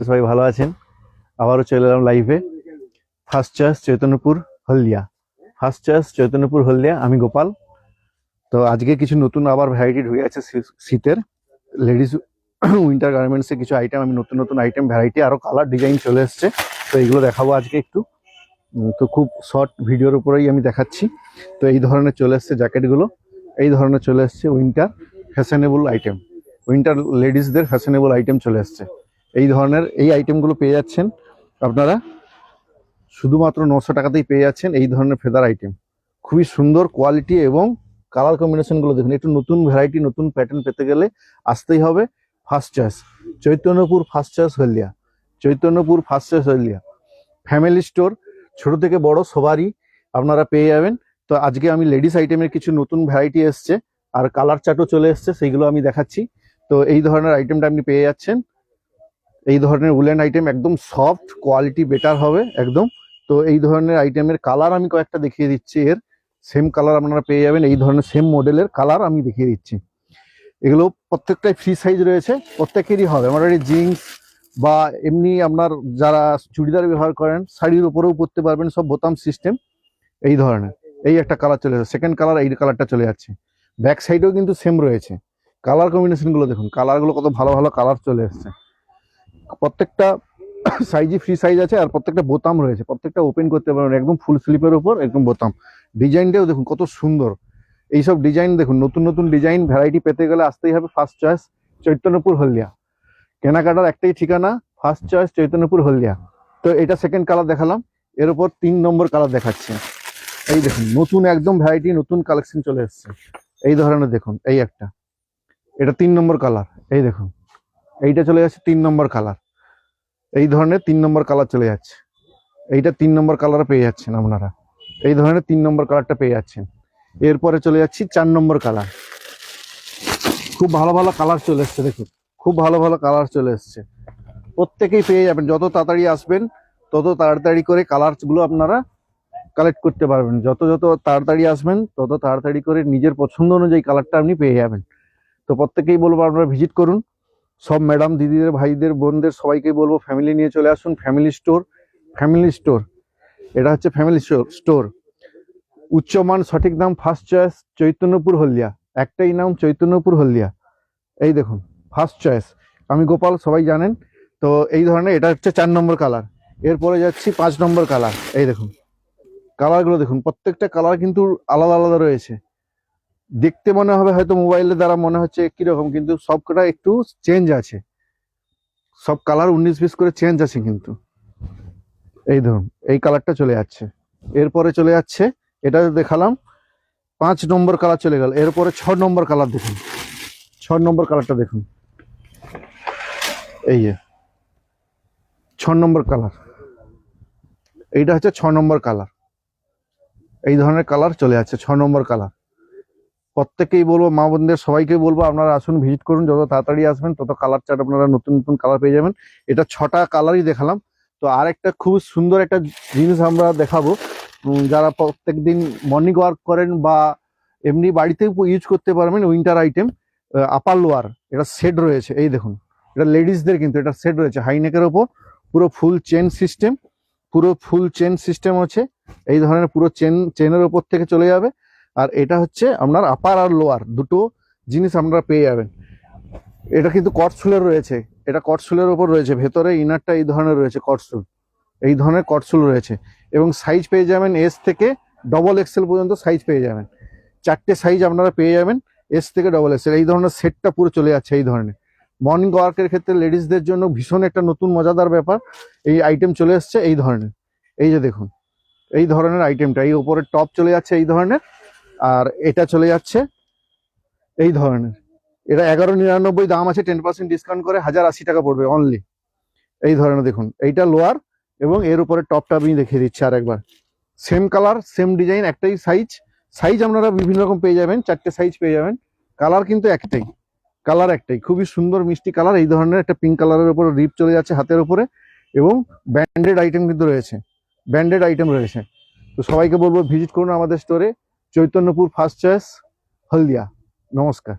সবাই ভালো আছেন। আবারও চলে এলাম লাইভে। ফার্স্ট চয়েস চৈতন্যপুর হলদিয়া। ফার্স্ট চয়েস চৈতন্যপুর হলদিয়া, আমি গোপাল। তো আজকে কিছু নতুন আবার ভ্যারাইটি ঢুকে আছে শীতের লেডিস উইন্টার গার্মেন্টসে কিছু আইটেম, আমি নতুন নতুন আইটেম ভ্যারাইটি আরো কালার ডিজাইন চলে এসছে। তো এইগুলো দেখাবো আজকে একটু। তো খুব শর্ট ভিডিওর উপরেই আমি দেখাচ্ছি। তো এই ধরনের চলে এসছে জ্যাকেটগুলো, এই ধরনের চলে এসছে উইন্টার ফ্যাশনেবল আইটেম, উইন্টার লেডিসদের ফ্যাশনেবল আইটেম চলে এসছে। এই ধরনের এই আইটেমগুলো পেয়ে যাচ্ছেন আপনারা শুধুমাত্র 900 টাকাতেই পেয়ে যাচ্ছেন। এই ধরনের ফেদার আইটেম খুবই সুন্দর কোয়ালিটি এবং কালার কম্বিনেশনগুলো দেখুন। একটু নতুন ভ্যারাইটি নতুন প্যাটার্ন পেতে গেলে আসতেই হবে First Choice Chaitanyapur, First Choice Haldia, Chaitanyapur First Choice Haldia. Family store, ছোট থেকে বড় সবারই আপনারা পেয়ে যাবেন। তো আজকে আমি লেডিস আইটেমের কিছু নতুন ভ্যারাইটি এসছে আর কালার চার্টও চলে এসছে, সেইগুলো আমি দেখাচ্ছি। তো এই ধরনের আইটেমটা আপনি পেয়ে যাচ্ছেন। এই ধরনের উলেন আইটেম একদম সফট, কোয়ালিটি বেটার হবে একদম। তো এই ধরনের আইটেমের কালার আমি কয়েকটা দেখিয়ে দিচ্ছি। এর সেম কালার আপনারা পেয়ে যাবেন, এই ধরনের সেম মডেলের কালার আমি দেখিয়ে দিচ্ছি। এগুলো প্রত্যেকটাই ফ্রি সাইজ রয়েছে, প্রত্যেকেরই হবে। আমার জিন্স বা এমনি আপনার যারা চুড়িদার ব্যবহার করেন শাড়ির উপরেও পরতে পারবেন, সব বোতাম সিস্টেম। এই ধরনের এই একটা কালার চলে যাচ্ছে, সেকেন্ড কালার এই কালারটা চলে যাচ্ছে। ব্যাক সাইডেও কিন্তু সেম রয়েছে। কালার কম্বিনেশনগুলো দেখুন, কালারগুলো কত ভালো ভালো কালার চলে এসছে। প্রত্যেকটা সাইজই ফ্রি সাইজ আছে আর প্রত্যেকটা বোতাম রয়েছে, প্রত্যেকটা ওপেন করতে পারবেন একদম ফুল স্লিপের উপর একদম বোতাম। ডিজাইনটাও দেখুন কত সুন্দর। এইসব ডিজাইন দেখুন, নতুন নতুন ডিজাইন ভ্যারাইটি পেতে গেলে আসতেই হবে ফার্স্ট চয়েস চৈতন্যপুর হলদিয়া। কেনাকাটার একটাই ঠিকানা ফার্স্ট চয়েস চৈতন্যপুর হলদিয়া। তো এটা সেকেন্ড কালার দেখালাম, এর উপর 3 নম্বর কালার দেখাচ্ছে। এই দেখুন নতুন একদম ভ্যারাইটি নতুন কালেকশন চলে এসছে। এই ধরনের দেখুন, এই একটা, এটা 3 নম্বর কালার। এই দেখুন এইটা চলে যাচ্ছে 3 নম্বর কালার। এই ধরনের 3 নম্বর কালার চলে যাচ্ছে। এইটা 3 নম্বর কালার পেয়ে যাচ্ছেন আপনারা। এই ধরনের 3 নম্বর কালারটা পেয়ে যাচ্ছেন। এরপরে চলে যাচ্ছি 4 নম্বর কালার। খুব ভালো ভালো কালার চলে এসছে দেখুন, খুব ভালো ভালো কালার চলে এসছে। প্রত্যেকেই পেয়ে যাবেন, যত তাড়াতাড়ি আসবেন তত তাড়াতাড়ি করে কালারগুলো আপনারা কালেক্ট করতে পারবেন। যত যত তাড়াতাড়ি আসবেন তত তাড়াতাড়ি করে নিজের পছন্দ অনুযায়ী কালারটা আপনি পেয়ে যাবেন। তো প্রত্যেকেই বলবো আপনারা ভিজিট করুন। সব ম্যাডাম দিদিদের ভাইদের বোনদের সবাইকে বলবো ফ্যামিলি নিয়ে চলে আসুন। ফ্যামিলি স্টোর, ফ্যামিলি স্টোর, এটা হচ্ছে ফ্যামিলি স্টোর। উচ্চমান সঠিক দাম ফার্স্ট চয়েস চৈতন্যপুর হলদিয়া, একটাই নাম চৈতন্যপুর হলদিয়া। এই দেখুন ফার্স্ট চয়েস, আমি গোপাল, সবাই জানেন। তো এই ধরনের এটা হচ্ছে 4 নম্বর কালার। এরপরে যাচ্ছি 5 নম্বর কালার। এই দেখুন কালারগুলো দেখুন, প্রত্যেকটা কালার কিন্তু আলাদা আলাদা রয়েছে। দেখতে মনে হবে হয়তো মোবাইলের দ্বারা মনে হচ্ছে একই রকম, কিন্তু সবকটা একটু চেঞ্জ আছে। সব কালার 19-20 করে চেঞ্জ আছে কিন্তু। এই ধরুন এই কালারটা চলে যাচ্ছে। এরপরে চলে যাচ্ছে, এটা দেখালাম 5 নম্বর কালার চলে গেল। এরপরে 6 নম্বর কালার দেখুন, 6 নম্বর কালারটা দেখুন। এই যে 6 নম্বর কালার, এইটা হচ্ছে 6 নম্বর কালার। এই ধরনের কালার চলে যাচ্ছে 6 নম্বর কালার। প্রত্যেকেই বলবো, মা বোনদের সবাইকে বলবো আপনারা আসুন, ভিজিট করুন। যত তাড়াতাড়ি আসবেন তত কালার চার্ট আপনারা নতুন নতুন কালার পেয়ে যাবেন। এটা 6টা কালারই দেখালাম। তো আর একটা খুব সুন্দর একটা জিনিস আমরা দেখাবো, যারা প্রত্যেকদিন মর্নিং ওয়ার্ক করেন বা এমনি বাড়িতেও ইউজ করতে পারবেন। উইন্টার আইটেম, আপার লোয়ার, এটা সেট রয়েছে। এই দেখুন এটা লেডিসদের কিন্তু এটা সেট রয়েছে হাইনেকের ওপর, পুরো ফুল চেন সিস্টেম, পুরো ফুল চেন সিস্টেম আছে। এই ধরনের পুরো চেনের ওপর থেকে চলে যাবে। আর এটা হচ্ছে আপনার আপার আর লোয়ার দুটো জিনিস আপনারা পেয়ে যাবেন। এটা কিন্তু কটসুলের রয়েছে, এটা কটসুলের ওপর রয়েছে, ভেতরে ইনারটা এই ধরনের রয়েছে কটসুল, এই ধরনের কটসুল রয়েছে। এবং সাইজ পেয়ে যাবেন এস থেকে ডবল এক্সেল পর্যন্ত সাইজ পেয়ে যাবেন। 4টে সাইজ আপনারা পেয়ে যাবেন, এস থেকে ডবল এক্সেল। এই ধরনের সেটটা পুরো চলে যাচ্ছে। এই ধরনের মর্নিং ওয়ার্কের ক্ষেত্রে লেডিসদের জন্য ভীষণ একটা নতুন মজাদার ব্যাপার, এই আইটেম চলে এসছে এই ধরনের। এই যে দেখুন এই ধরনের আইটেমটা, এই উপরের টপ চলে যাচ্ছে এই ধরনের, আর এটা চলে যাচ্ছে এই ধরনের। এটা 1199 দাম আছে, 10% ডিসকাউন্ট করে 1080 টাকা পড়বে অনলি। এই ধরনের দেখুন, এইটা লোয়ার এবং এর উপরে টপটা আমি দেখিয়ে দিচ্ছি আর একবার। সেম কালার সেম ডিজাইন, একটাই সাইজ। সাইজ আপনারা বিভিন্ন রকম পেয়ে যাবেন, 4টে সাইজ পেয়ে যাবেন। কালার কিন্তু একটাই, কালার একটাই, খুবই সুন্দর মিষ্টি কালার। এই ধরনের একটা পিঙ্ক কালারের উপরে রিপ চলে যাচ্ছে হাতের উপরে, এবং ব্যান্ডেড আইটেম কিন্তু রয়েছে, ব্যান্ডেড আইটেম রয়েছে। তো সবাইকে বলবো ভিজিট করুন আমাদের স্টোরে, চৈতন্যপুর ফার্স্ট চয়েস হলদিয়া। নমস্কার।